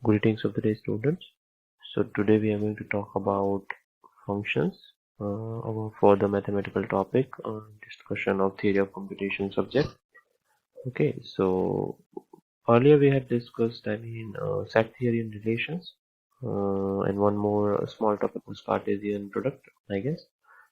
Greetings of the day, students. So today we are going to talk about functions for the mathematical topic discussion of theory of computation subject. Okay, so earlier we had discussed set theory and relations, and one more small topic was Cartesian product, I guess.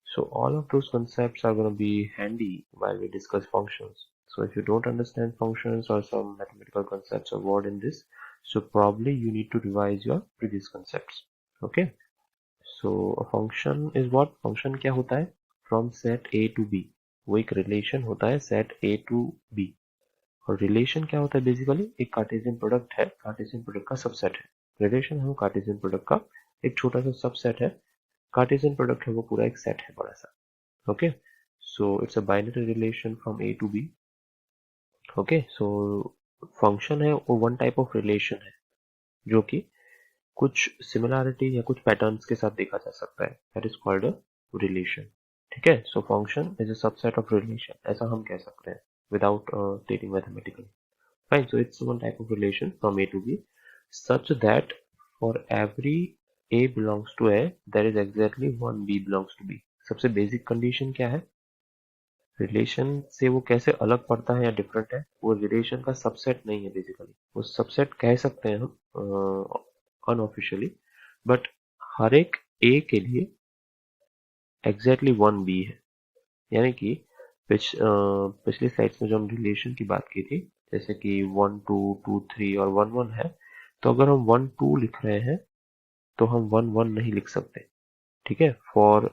So all of those concepts are going to be handy while we discuss functions. So if you don't understand functions or some mathematical concepts or word in this, so probably you need to revise your previous concepts. Okay. So a function is what? Function क्या होता है? From set A to B. वो एक relation होता है set A to B. और relation क्या होता है? बेसिकली एक कार्टेशियन प्रोडक्ट है, कार्टेशियन प्रोडक्ट का सबसेट है। रिलेशन है वो कार्टेशियन प्रोडक्ट का एक छोटा सा सबसेट है। कार्टेशियन प्रोडक्ट है वो पूरा एक सेट है बड़ा सा। Okay, so it's a binary relation from A to B. Okay, so function है वो वन टाइप ऑफ रिलेशन है जो कि कुछ सिमिलैरिटी या कुछ पैटर्न्स के साथ देखा जा सकता है। That is called a relation. ठीक है, so function is a subset of relation, ऐसा हम कह सकते हैं without स्टेटिंग mathematically. Fine, so it's one type of relation from A to B such that for every A belongs to A, there is exactly one B belongs to B. सबसे basic condition क्या है? Relation से वो कैसे अलग पड़ता है या डिफरेंट है? वो रिलेशन का सबसेट नहीं है बेसिकली, वो सबसेट कह सकते हैं हम अनऑफिशियली, बट हर एक ए के लिए एग्जैक्टली वन बी है। यानी कि पिछली स्लाइड्स में जो हम रिलेशन की बात की थी, जैसे कि 1 2 2 3 और 1 1 है, तो अगर हम 1 2 लिख रहे हैं तो हम 1 1 नहीं लिख सकते। ठीक है, for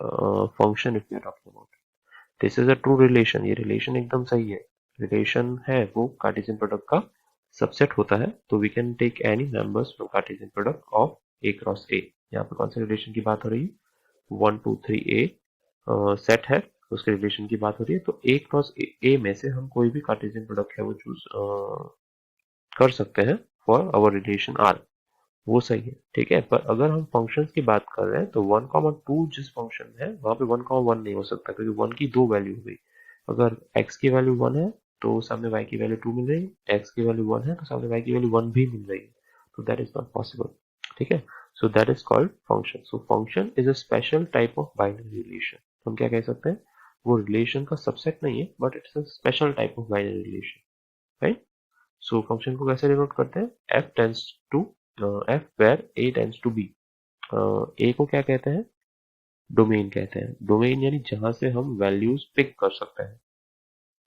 function if we are talking about, this is a true relation. ये रिलेशन एकदम सही है। रिलेशन है वो कार्टेशियन प्रोडक्ट का सबसेट होता है, तो we can take any numbers from Cartesian product of A cross A. यहाँ पे कौन से रिलेशन की बात हो रही है? 1 2 3 ए सेट है, उसके रिलेशन की बात हो रही है, तो ए क्रॉस ए में से हम कोई भी कार्टेशियन प्रोडक्ट है वो चूज कर सकते हैं फॉर आवर रिलेशन आर। वो सही है। ठीक है, पर अगर हम फंक्शंस की बात कर रहे हैं तो 1, 2 जिस फंक्शन है वहां पे 1, 1 नहीं हो सकता, क्योंकि 1 की दो वैल्यू हो गई। अगर x की वैल्यू 1 है तो सामने y की वैल्यू 2 मिल रही है, x की वैल्यू 1 है तो सामने y की वैल्यू 1 भी मिल रही है, तो दैट इज नॉट पॉसिबल। ठीक है, so that is called function. So function is a special type of binary relation. हम क्या कह सकते हैं? वो रिलेशन का सबसेट नहीं है, but it's a special type of binary relation, right? So function को कैसे डिनोट करते हैं? f tends to f where a tends to b। a को क्या कहते हैं? डोमेन कहते हैं। डोमेन यानी जहां से हम वैल्यूज पिक कर सकते हैं।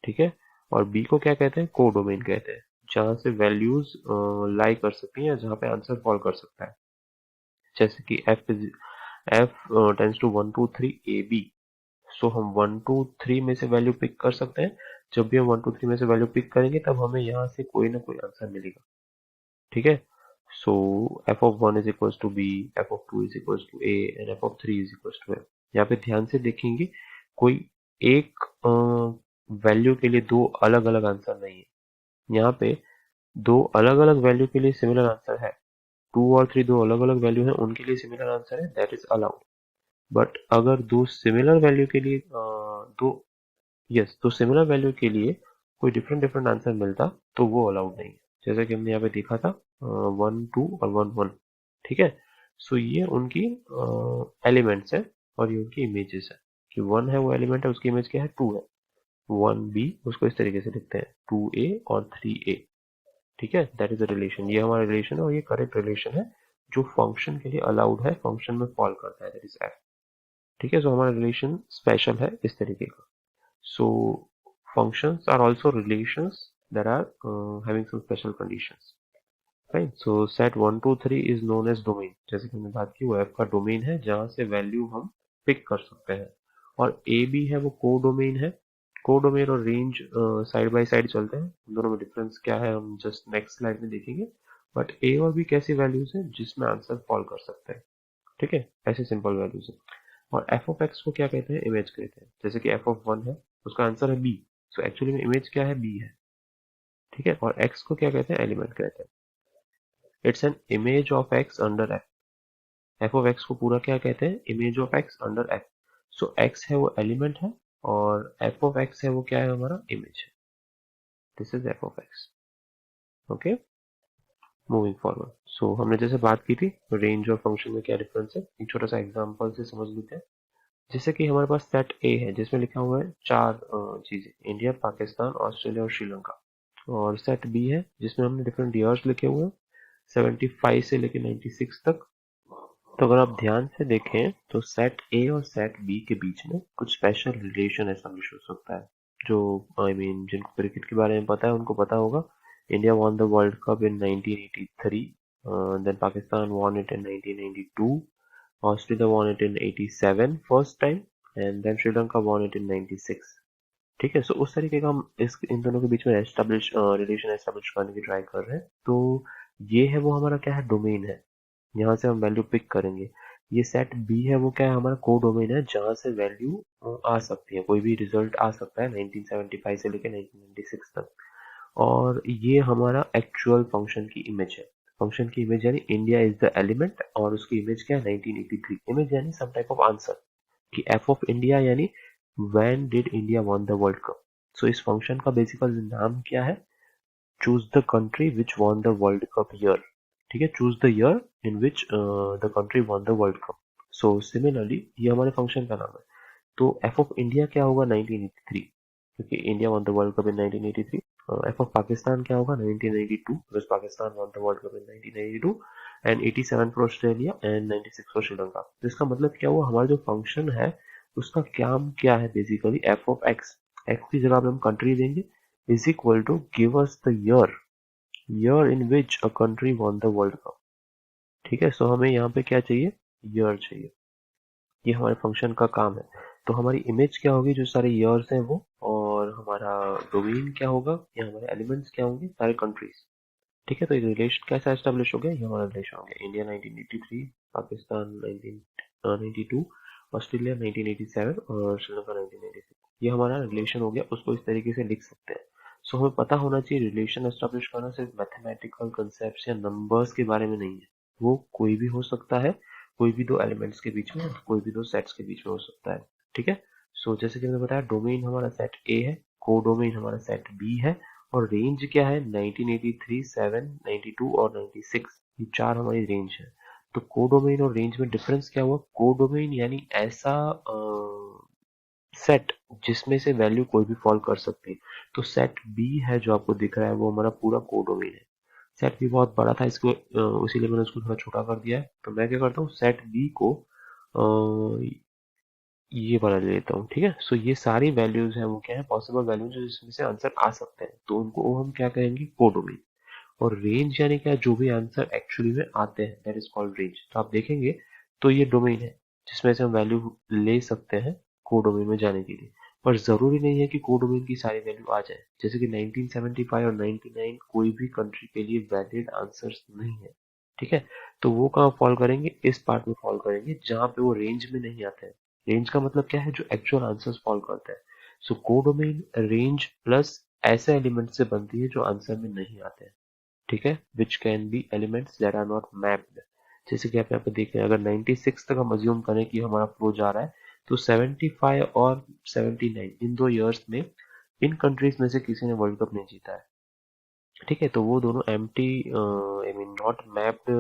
ठीक है, और b को क्या कहते हैं? को डोमेन कहते हैं, जहां से वैल्यूज लाई कर सकती हैं या जहां पे आंसर फॉल कर सकता है। जैसे कि f tends to 1 2 3 a b, so हम 1 2 3 में से वैल्यू पिक कर सकते हैं। जब भी हम 1 2 3 में से वैल्यू पिक करेंगे तब हमें यहाँ से कोई ना कोई आंसर मिलेगा। ठीक है, so f of 1 is equals to b, f of 2 is equals to a and f of 3 is equals to f। यहाँ पे ध्यान से देखेंगे, कोई एक वैल्यू के लिए दो अलग अलग आंसर नहीं है। यहाँ पे दो अलग अलग वैल्यू के लिए सिमिलर आंसर है। 2 और 3 दो अलग अलग वैल्यू है, उनके लिए सिमिलर आंसर है, दैट इज अलाउड। बट अगर दो सिमिलर वैल्यू के लिए दो सिमिलर वैल्यू के लिए कोई डिफरेंट डिफरेंट आंसर मिलता तो वो अलाउड नहीं है। जैसे कि हमने यहाँ पे देखा था 1 2 और 1 1। ठीक है, सो ये उनकी एलिमेंट्स है और ये उनकी इमेजेस है। कि 1 है वो एलिमेंट है, उसकी इमेज क्या है? 2 है। 1 बी उसको इस तरीके से लिखते हैं 2 ए और 3 ए। ठीक है, दैट इज अ रिलेशन। ये हमारा रिलेशन है और ये करेक्ट रिलेशन है जो फंक्शन के लिए अलाउड है, फंक्शन में फॉल करता है, दैट इज एफ। ठीक है, सो हमारा रिलेशन स्पेशल है इस तरीके का। So functions are also relations that are having some special conditions, right? So set 1 2 3 is known as domain। जैसे कि हमने बात की, वो f का डोमेन है जहां से वैल्यू हम पिक कर सकते हैं। और a b है वो को डोमेन है। को डोमेन और रेंज साइड बाय साइड चलते हैं, दोनों में डिफरेंस क्या है हम जस्ट नेक्स्ट स्लाइड में देखेंगे। बट a और b कैसी वैल्यूज है जिसमें आंसर फॉल कर सकते हैं। ठीक है, ऐसे सिंपल वैल्यूज है। और एफ ऑफ एक्स को क्या कहते हैं? इमेज कहते हैं। जैसे कि एफ ऑफ 1 है, उसका आंसर है बी, सो एक्चुअली में इमेज क्या है? बी है। ठीक है, और एक्स को क्या कहते हैं? एलिमेंट कहते हैं। It's an image of x under F. F of x को पूरा क्या कहते हैं? Image of x under F. So x है वो एलिमेंट है और एफ ऑफ एक्स है वो क्या है? हमारा इमेज है। This is F of X. Okay, moving forward. So हमने जैसे बात की थी रेंज और फंक्शन में क्या डिफरेंस है, एक छोटा सा एग्जांपल से समझ लेते हैं। जैसे कि हमारे पास सेट ए है जिसमें लिखा हुआ है चार चीजें, इंडिया, पाकिस्तान, ऑस्ट्रेलिया और श्रीलंका। और सेट बी है जिसमें हमने डिफरेंट ईयर्स लिखे हुए हैं 75 से लेके 96 तक। तो अगर आप ध्यान से देखें तो सेट ए और सेट बी के बीच में कुछ स्पेशल रिलेशन एस्टैब्लिश हो सकता है। जो जिनको क्रिकेट के बारे में पता है उनको पता होगा। India won the world cup in 1983, then Pakistan won it in 1992, Australia won it in 87 first time, and then Sri Lanka won it in 96। ठीक है, सो उस तरीके का हम इन दोनों के बीच में एस्टैब्लिश रिलेशन एस्टैब्लिश करने की ट्राई कर रहे हैं। तो ये है वो हमारा क्या है, डोमेन है। यहाँ से हम वैल्यू पिक करेंगे। ये सेट बी है वो क्या है, हमारा को डोमेन है जहाँ से वैल्यू आ सकती है, कोई भी रिजल्ट आ सकता है 1975 से लेकर 1996 तक। और ये हमारा एक्चुअल फंक्शन की इमेज है। फंक्शन की इमेज यानी इंडिया इज द एलिमेंट, और उसकी इमेज क्या है 1983। इमेज यानी सम टाइप ऑफ आंसर कि एफ ऑफ इंडिया यानी when did India won the world cup. So इस फंक्शन का बेसिकल नाम क्या है, choose the country which won the world cup year. ठीक है, choose the year in which the country won the world cup. So similarly ये हमारे function का नाम है। तो एफ ऑफ इंडिया क्या होगा 1983, क्योंकि India won the world cup in 1983। F of Pakistan क्या होगा 1992, because Pakistan von the world cup in 1992, and 87 for Australia and 96 for Sri Lanka. तो इसका मतलब क्या हुआ, हमारा जो फंक्शन है उसका क्या है, basically F of X. X की जगह पे हम कंट्री देंगे, is equal to give us the year in which a country won the world Cup. ठीक है, सो हमें यहाँ पे क्या चाहिए, ईयर चाहिए। ये हमारे फंक्शन का काम है। तो हमारी इमेज क्या होगी, जो सारे ईयर्स हैं वो, और हमारा डोमेन क्या होगा, या हमारे एलिमेंट्स क्या होंगे, सारे कंट्रीज। ठीक है, तो एक रिलेशन कैसा एस्टेब्लिश हो गया, ये हमारा रिलेशन हो गया। इंडिया 1983, पाकिस्तान 1992, ऑस्ट्रेलिया 1987 और श्रीलंका 1996। ये हमारा रिलेशन हो गया, उसको इस तरीके से लिख सकते हैं। सो हमें पता होना चाहिए रिलेशन एस्टेब्लिश करना सिर्फ मैथमेटिकल कंसेप्ट या नंबर्स के बारे में नहीं है, वो कोई भी हो सकता है, कोई भी दो एलिमेंट्स के बीच में, कोई भी दो सेट्स के बीच में हो सकता है। ठीक है, सो जैसे कि मैंने बताया डोमेन हमारा सेट ए है, को डोमेन हमारा सेट बी है, और रेंज क्या है 1983, 7, 92 और 96। ये चार हमारी रेंज है। तो कोडोमेन और रेंज में डिफरेंस क्या हुआ, कोडोमेन यानी ऐसा सेट जिसमें से वैल्यू कोई भी फॉल कर सकती है। तो सेट बी है जो आपको दिख रहा है वो हमारा पूरा कोडोमेन है। सेट बी बहुत बड़ा था, इसको इसीलिए मैंने उसको थोड़ा छोटा कर दिया है। तो मैं क्या करता हूँ, सेट बी को ये वाला ले लेता हूँ। ठीक है, सो ये सारी वैल्यूज हैं वो क्या है, पॉसिबल वैल्यूज जिसमें से आंसर आ सकते हैं, तो उनको हम क्या कहेंगे, कोडोमेन। और रेंज यानी क्या, जो भी आंसर एक्चुअली में आते हैं, दैट इज कॉल्ड रेंज। तो आप देखेंगे तो ये डोमेन है जिसमें से हम वैल्यू ले सकते हैं कोडोमेन में जाने के लिए। पर जरूरी नहीं है कि कोडोमेन की सारी वैल्यू आ जाए। जैसे कि 1975 और 99 कोई भी कंट्री के लिए वैलिड आंसर्स नहीं है। ठीक है, तो वो कहाँ फॉल करेंगे, इस पार्ट में फॉल करेंगे जहां पे वो रेंज में नहीं आते हैं। रेंज का मतलब क्या है, जो एक्चुअल आंसर्स फॉल करते हैं। सो कोडोमेन रेंज प्लस ऐसे एलिमेंट से बनती है जो आंसर में नहीं आते हैं। ठीक है, which can be elements that are not mapped. जैसे कि आप यहाँ पे देख रहे हैं, अगर 96 तक हम अज्यूम करें कि हमारा फ्लो जा रहा है, तो 75 और 79 इन दो ईयर्स में इन कंट्रीज में से किसी ने वर्ल्ड कप नहीं जीता है। ठीक है, तो वो दोनों एम्प्टी नॉट मैप्ड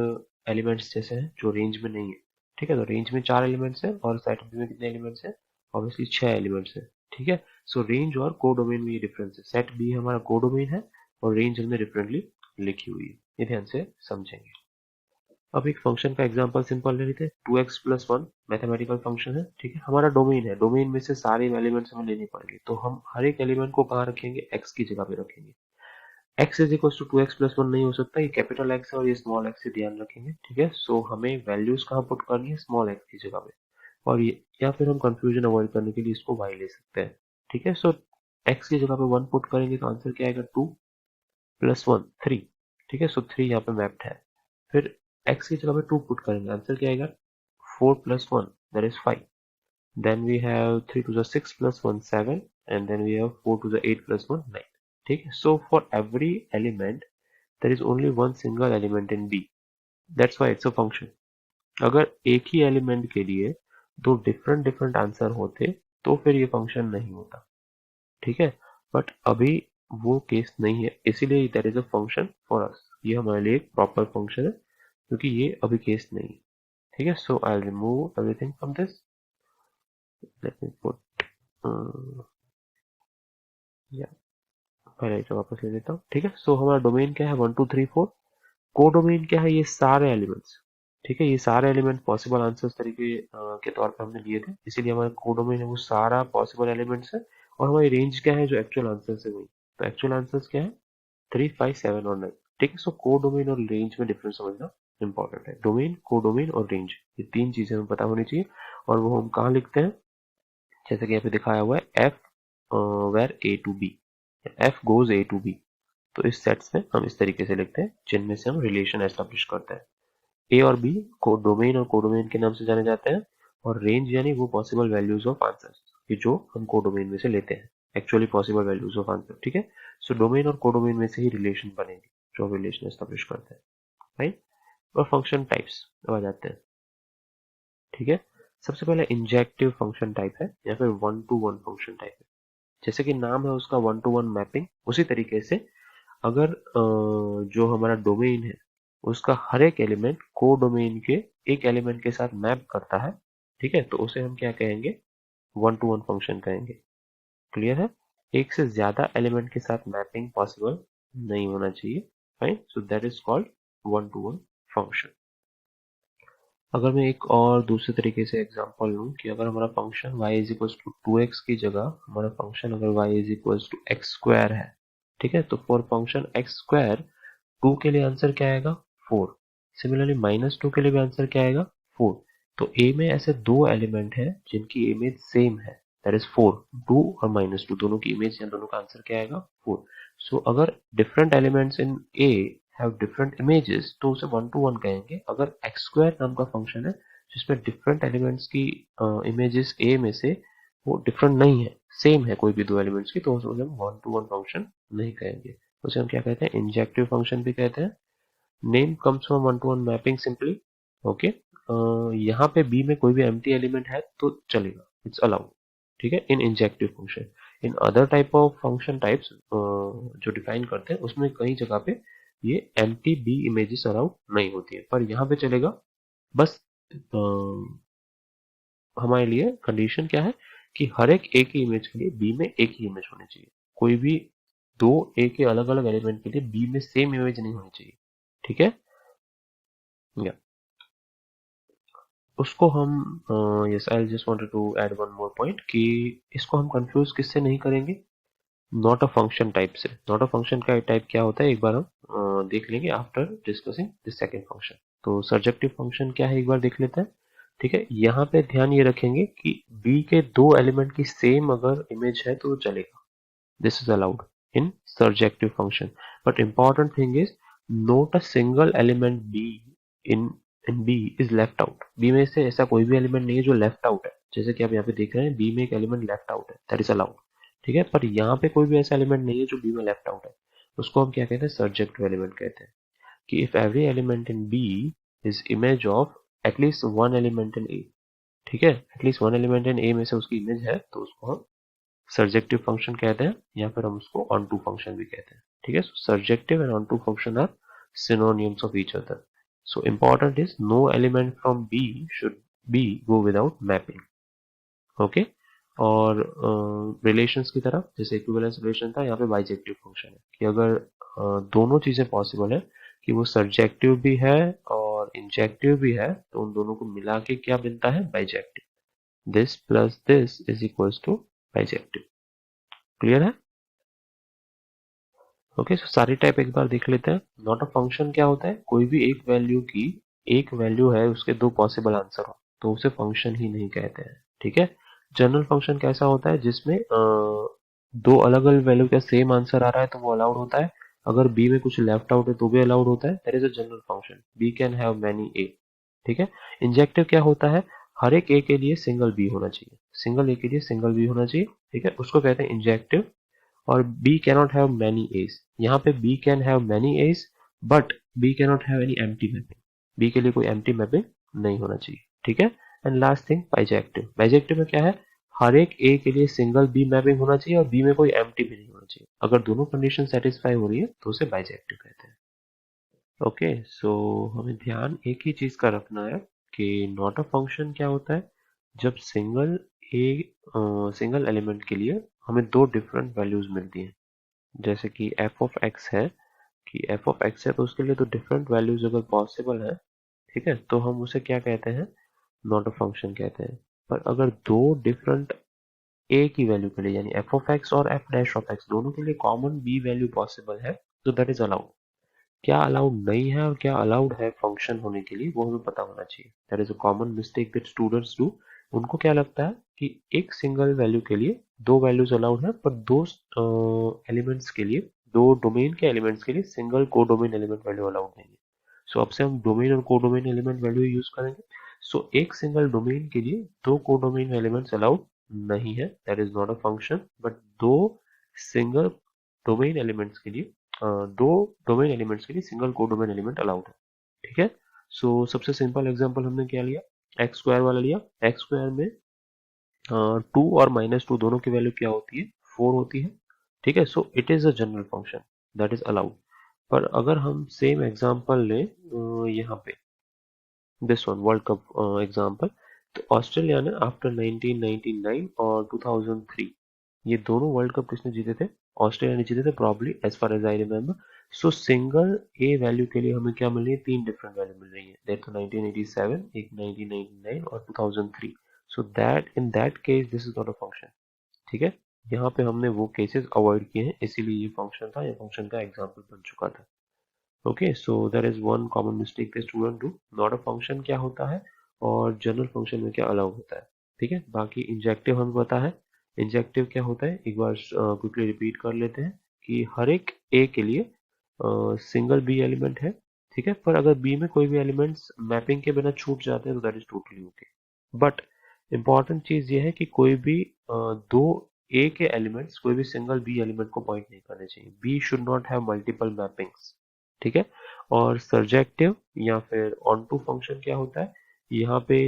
एलिमेंट्स जैसे हैं जो रेंज में नहीं है। ठीक है, तो रेंज में 4 एलिमेंट्स हैं और सेट बी में कितने एलिमेंट्स हैं, ऑब्वियसली 6 एलिमेंट्स हैं। ठीक है, सो रेंज और कोडोमेन में ये डिफरेंस है। सेट बी हमारा कोडोमेन है और रेंज हमने डिफरेंटली लिखी हुई है, ये ध्यान से समझेंगे। अब एक फंक्शन का एग्जांपल सिंपल ले लेते हैं। 2x प्लस 1 मैथमेटिकल फंक्शन है। ठीक है, हमारा डोमेन है, डोमेन में से सारे एलिमेंट्स हमें लेने पड़ेंगे। तो हम हर एक एलिमेंट को कहाँ रखेंगे, x की जगह पे रखेंगे। x is equal to 2x plus 1 नहीं हो सकता, ये कैपिटल x है और ये स्मॉल x से ध्यान रखेंगे। ठीक है, सो हमें वैल्यूज कहाँ पुट करनी है, स्मॉल x की जगह पे। और ये, या फिर हम कंफ्यूजन अवॉइड करने के लिए इसको y ले सकते हैं। ठीक है, सो x की जगह पे 1 पुट करेंगे तो आंसर क्या आएगा, 2 प्लस 1 3। ठीक है, सो 3 यहाँ पे मैप्ड है। फिर x की जगह पे 2 पुट करेंगे, आंसर क्या आएगा, 4 plus 1 that is 5। Then we have 3 to the 6 plus 1 7, and then we have 4 to the 8 plus 1 9. ठीक है, so for every element there is only one single element in B. That's why it's a function. अगर एक ही element के लिए दो different answer होते तो फिर ये फंक्शन नहीं होता। ठीक है, बट अभी वो केस नहीं है, इसीलिए that is a function for us. ये हमारे लिए एक प्रॉपर फंक्शन है क्योंकि ये अभी केस नहीं है, ठीक है। So I remove everything from this, let me put या पहले इसे वापस ले लेता हूँ, ठीक है। सो हमारा डोमेन क्या है 1 2 3 4, कोडोमेन क्या है, ये सारे एलिमेंट्स, ठीक है। ये सारे एलिमेंट पॉसिबल आंसर्स तरीके के तौर पे हमने लिए थे, इसीलिए हमारा कोडोमेन है वो सारा पॉसिबल एलिमेंट्स है। और हमारी रेंज क्या है जो एक्चुअल आंसर्स है वही, तो एक्चुअल आंसर्स क्या है 3 5 7 और 9, ठीक है। सो कोडोमेन और रेंज में डिफरेंस समझना इंपॉर्टेंट है। डोमेन, कोडोमेन और रेंज, ये तीन चीजें हमें पता होनी चाहिए। और वो हम कहाँ लिखते हैं, जैसे कि यहाँ पे दिखाया हुआ है F where A to B, F goes A to B. तो इस सेट्स में हम इस तरीके से लिखते हैं जिनमें से हम रिलेशन एस्टेब्लिश करते हैं। ए और बी को डोमेन और कोडोमेन के नाम से जाने जाते हैं, और रेंज यानी वो पॉसिबल वैल्यूज ऑफ आंसर्स कि जो हम कोडोमेन में से लेते हैं, actually possible values of answer, ठीक है। सो डोमेन और कोडोमेन में से ही रिलेशन बनेंगे जो रिलेशन एस्टेब्लिश करते हैं, राइट। और फंक्शन टाइप्स अब आ जाते हैं, ठीक है। सबसे पहले इंजेक्टिव फंक्शन टाइप है या फिर 1 to 1 फंक्शन टाइप है। जैसे कि नाम है उसका 1 to 1 मैपिंग, उसी तरीके से अगर जो हमारा डोमेन है उसका हर एक एलिमेंट को डोमेन के एक एलिमेंट के साथ मैप करता है, ठीक है, तो उसे हम क्या कहेंगे 1 to 1 फंक्शन कहेंगे। क्लियर है, एक से ज्यादा एलिमेंट के साथ मैपिंग पॉसिबल नहीं होना चाहिए, right. So that is called 1 to 1 function. अगर मैं एक और दूसरे तरीके से एग्जांपल लूं कि अगर हमारा function y is equals to 2x की जगह हमारा फंक्शन अगर y is equals to X square है, ठीक है, तो फॉर फंक्शन एक्स स्क्वायर 2 के लिए आंसर क्या आएगा 4। सिमिलरली -2 के लिए भी आंसर क्या आएगा 4। तो a में ऐसे दो एलिमेंट है जिनकी इमेज सेम है, दैट इज 4, 2 और -2 दोनों की इमेज या दोनों का आंसर क्या आएगा 4। सो अगर different elements in a have different images तो उसे 1 to 1 कहेंगे। अगर एक्स स्क्वायर नाम का फंक्शन है जिसमें डिफरेंट एलिमेंट्स की इमेजेस a में से वो डिफरेंट नहीं है, सेम है कोई भी दो एलिमेंट्स की, तो उसे हम 1 to 1 फंक्शन नहीं कहेंगे, उसे हम क्या कहते हैं इंजेक्टिव फंक्शन भी कहते हैं। Name comes from 1 to 1 mapping simply, okay. यहाँ पे बी में कोई भी एम्प्टी एलिमेंट है तो चलेगा, इट्स अलाउड, ठीक है, in injective function. In other type of function types जो डिफाइन करते हैं उसमें कई जगह पे ये एम्प्टी बी इमेजेस अलाउड नहीं होती है, पर यहाँ पे चलेगा। बस हमारे लिए कंडीशन क्या है कि हर एक ए की इमेज के लिए बी में एक ही इमेज होनी चाहिए, कोई भी दो ए के अलग अलग एलिमेंट के लिए बी में सेम इमेज नहीं होनी चाहिए, ठीक है। या उसको हम yes I just wanted to add one more point कि इसको हम कंफ्यूज किससे नहीं करेंगे, नॉट अ फंक्शन टाइप से। नॉट अ फंक्शन का टाइप क्या होता है एक बार हम देख लेंगे after discussing the second function. तो सर्जेक्टिव फंक्शन क्या है एक बार देख लेते हैं, ठीक है। यहाँ पे ध्यान ये रखेंगे कि बी के दो एलिमेंट की सेम अगर इमेज है तो चलेगा, this is allowed in surjective function, but important thing is not a single element b in b is left out। b में से ऐसा कोई भी एलिमेंट नहीं है जो लेफ्ट आउट है, जैसे कि आप यहाँ पे देख रहे हैं b में एक एलिमेंट लेफ्ट आउट है, दैट इज अलाउड, ठीक है। पर यहाँ पे कोई भी ऐसा एलिमेंट नहीं है जो b में लेफ्ट आउट है, उसको हम क्या कहते हैं सर्जेक्टिव एलिमेंट कहते हैं। कि if every element in b is image of at least one element in a, ठीक है, at least one element in a में से उसकी इमेज है तो उसको हम सर्जेक्टिव फंक्शन कहते हैं, या फिर हम उसको ऑन टू फंक्शन भी कहते हैं, ठीक है। Surjective and onto function are synonyms of each other. So important is no element from B should be go without mapping. Okay? और रिलेशंस की तरफ जैसे इक्विवेलेंस रिलेशन था, यहाँ पे बाइजेक्टिव फंक्शन है कि अगर दोनों चीजें पॉसिबल है कि वो सर्जेक्टिव भी है और इंजेक्टिव भी है तो उन दोनों को मिला के क्या बनता है bijective. This plus this is equals to bijective. Clear है? ओके, सो सारी टाइप एक बार देख लेते हैं। नॉट अ फंक्शन क्या होता है, कोई भी एक वैल्यू की एक वैल्यू है उसके दो पॉसिबल आंसर हो तो उसे फंक्शन ही नहीं कहते हैं, ठीक है। जनरल फंक्शन कैसा होता है जिसमें दो अलग अलग वैल्यू का सेम आंसर आ रहा है तो वो अलाउड होता है, अगर बी में कुछ लेफ्ट आउट है तो भी अलाउड होता है, that is a general function. B can have many A, ठीक है। इंजेक्टिव क्या होता है, हर एक ए के लिए सिंगल बी होना चाहिए, सिंगल ए के लिए सिंगल बी होना चाहिए, ठीक है, उसको कहते हैं इंजेक्टिव। और B cannot have many A's, यहाँ पे B can have many A's but B cannot have any empty mapping, B के लिए कोई empty mapping नहीं होना चाहिए, ठीक है। And last thing bijective. Bijective में क्या है, हर एक A के लिए सिंगल B मैपिंग होना चाहिए और B में कोई empty भी नहीं होना चाहिए, अगर दोनों कंडीशन सेटिस्फाई हो रही है तो उसे बाइजेक्टिव कहते हैं। ओके, सो हमें ध्यान एक ही चीज का रखना है कि नॉट अ फंक्शन क्या होता है, जब सिंगल एलिमेंट के लिए हमें दो डिफरेंट वैल्यूज मिलती हैं। जैसे कि एफ ऑफ एक्स है, कि एफ ऑफ एक्स है तो उसके लिए तो डिफरेंट वैल्यूज अगर पॉसिबल है, ठीक है, तो हम उसे क्या कहते हैं, नॉट अ फंक्शन कहते हैं। पर अगर दो डिफरेंट ए की वैल्यू के लिए, यानी एफ ऑफ एक्स और एफ डैश ऑफ एक्स दोनों के लिए कॉमन बी वैल्यू पॉसिबल है, तो दैट इज अलाउड। क्या अलाउड नहीं है और क्या अलाउड है फंक्शन होने के लिए, वो हमें पता होना चाहिए। That is a common mistake that students do. उनको क्या लगता है कि एक सिंगल वैल्यू के लिए दो वैल्यूज अलाउड है, पर दो एलिमेंट्स के लिए, दो डोमेन के एलिमेंट्स के लिए सिंगल को डोमेन एलिमेंट वैल्यू अलाउड नहीं है। सो अब से हम डोमेन और को डोमेन एलिमेंट वैल्यू यूज करेंगे। सो एक सिंगल डोमेन के लिए दो को डोमेन एलिमेंट्स अलाउड नहीं है, that is not a function. But दो सिंगल डोमेन एलिमेंट्स के लिए दो डोमेन एलिमेंट्स के लिए सिंगल को डोमेन एलिमेंट अलाउड है। ठीक है, सो सबसे सिंपल एग्जांपल हमने क्या लिया, एक्स स्क्वायर वाला लिया। एक्स स्क्वायर में 2 और -2 दोनों की वैल्यू क्या होती है, 4 होती है। ठीक है, so it is a general function, that is allowed. पर अगर हम सेम एग्जांपल लें यहाँ पे, this one world cup example, तो ऑस्ट्रेलिया ने आफ्टर 1999 और 2003, ये दोनों वर्ल्ड कप किसने जीते थे, ऑस्ट्रेलिया ने जीते थे probably, as far as I remember. So single A value के लिए हमें क्या मिल रही है, तीन डिफरेंट वैल्यू मिल रही है, दैट 1987, एक 1999 और 2003। So that in that case this is not a function. ठीक है, यहाँ पे हमने वो केसेस अवॉइड किए हैं, इसीलिए ये फंक्शन था, ये फंक्शन का एग्जाम्पल बन चुका था। Okay, so there is one common mistake the student do, not a function क्या होता है और जनरल फंक्शन में क्या अलाउ होता है। ठीक है, बाकी इंजेक्टिव हमें पता है। इंजेक्टिव क्या होता है, एक बार क्विकली रिपीट कर लेते हैं कि हर एक ए के लिए सिंगल बी एलिमेंट है। ठीक है, पर अगर बी में कोई भी एलिमेंट्स मैपिंग के बिना छूट जाते हैं तो that is totally okay. But important चीज ये है कि कोई भी दो ए के एलिमेंट्स कोई भी सिंगल बी एलिमेंट को पॉइंट नहीं करने चाहिए, B should not have multiple mappings. ठीक है, और सर्जेक्टिव या फिर ऑन टू फंक्शन क्या होता है, यहाँ पे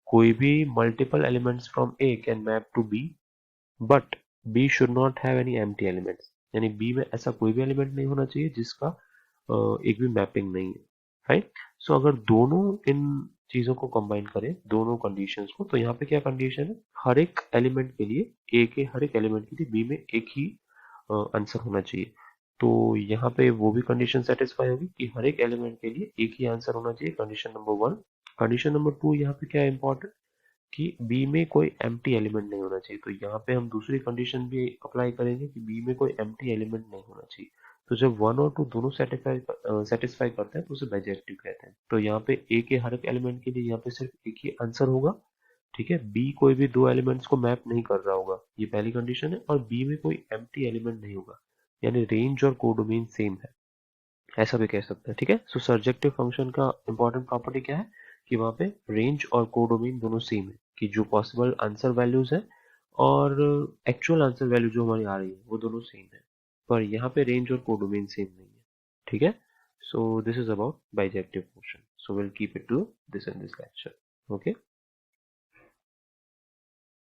कोई भी multiple elements from A can map to B, but B should not have any empty elements, यानी बी में ऐसा कोई भी एलिमेंट नहीं होना चाहिए जिसका एक भी मैपिंग नहीं है। राइट, सो अगर दोनों इन चीजों को कंबाइन करें, दोनों कंडीशंस को, तो यहाँ पे क्या कंडीशन है, हर एक एलिमेंट के लिए, ए के हर एक एलिमेंट के लिए बी में एक ही आंसर होना चाहिए। तो यहाँ पे वो भी कंडीशन सेटिस्फाई होगी कि हर एक एलिमेंट के लिए एक ही आंसर होना चाहिए, कंडीशन नंबर 1। कंडीशन नंबर 2 यहाँ पे क्या है इंपॉर्टेंट, कि बी में कोई एम्प्टी एलिमेंट नहीं होना चाहिए। तो यहाँ पे हम दूसरी कंडीशन भी अप्लाई करेंगे कि बी में कोई एम्प्टी एलिमेंट नहीं होना चाहिए। तो जब 1 और 2 दोनों सेटिस्फाई करते हैं तो उसे बाइजेक्टिव कहते हैं। तो यहाँ पे ए के हर एक एलिमेंट के लिए यहाँ पे सिर्फ एक ही आंसर होगा। ठीक है, बी कोई भी दो एलिमेंट्स को मैप नहीं कर रहा होगा, ये पहली कंडीशन है, और बी में कोई एम्प्टी एलिमेंट नहीं होगा, यानी रेंज और कोडोमेन सेम है, ऐसा भी कह सकते हैं। ठीक है, सो सर्जेक्टिव फंक्शन का इंपॉर्टेंट प्रॉपर्टी क्या है, कि वहाँ पे रेंज और कोडोमेन दोनों सेम है, कि जो पॉसिबल आंसर वैल्यूज है और एक्चुअल आंसर वैल्यू जो हमारी आ रही है वो दोनों सेम है, पर यहाँ पे रेंज और कोडोमेन सेम नहीं है। ठीक है, so this is about bijective function, so will keep it to this in this lecture. Okay.